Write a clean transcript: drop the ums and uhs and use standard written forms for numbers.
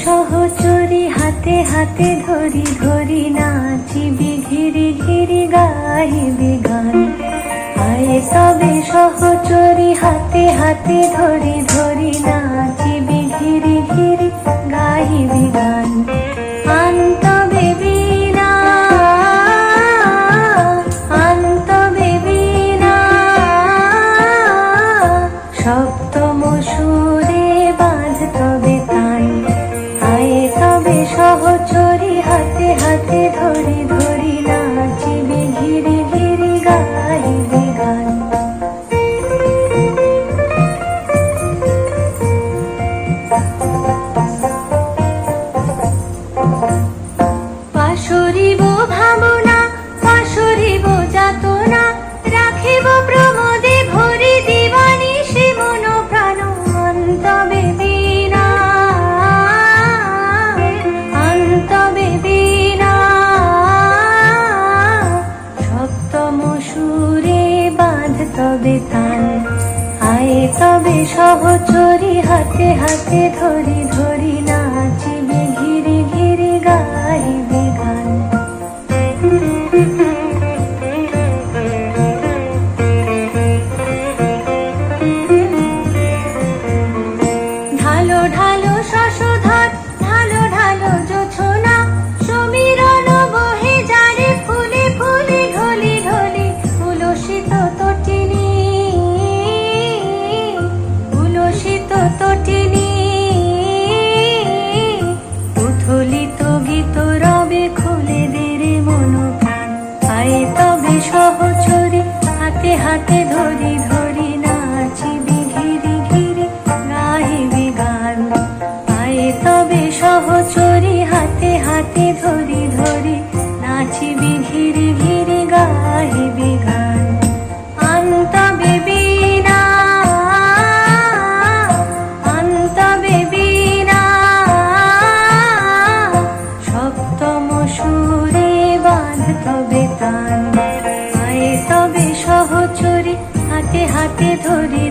সহচরী হাতে হাতে ধরি ধরি নাচিবি ঘিরি ঘিরি গাহিবি গান। আয় তবে সহচরী হাতে হাতে ধরি ধরি নাচিবি ঘিরি ঘিরি গাহিবি গান। আনতবে বীণা আনতবে বীণা সপ্তম সুরে বাঁধতবে তান। সহচরী হাতে হাতে ধরি ধরি নাচিবি ঘিরি ঘিরি গাহিবি গান। পাশরিব ভাবনা পাশরিব যাতনা রাখিব প্রমোদে ভরি দিবানি সে মন প্রাণ। অন্তবে বীণা তবে বীণা সপ্তম সুরে বাঁধতবে তান। আয় তবে সহচরী হাতে হাতে ধরি ধরি নাচিবি ঘিরি ঘিরি গাহিবি গান। ঢালো ঢালো শশধর ঢালো ঢালো জোছনা সমীরণ বহে যারে ফুলে ফুলে ঢলি ঢলি। উলসিত তটিনী উলসিত তটিনী উথলিত গীত রবে খুলে দেরে মন প্রাণ। আয় তবে সহচরী হাতে হাতে ধরি ধরি নাচিবি ঘিরি ঘিরি গাহিবি গান। আয় তবে সহচরী হাতে হাতে ধরি ধরি নাচিবি ঘিরি ঘিরি গাহিবি গান। আনতবে বীণা আনতবে বীণা সপ্তম সুরে বাঁধতবে তান। আয় তবে সহচরী হাতে হাতে ধরি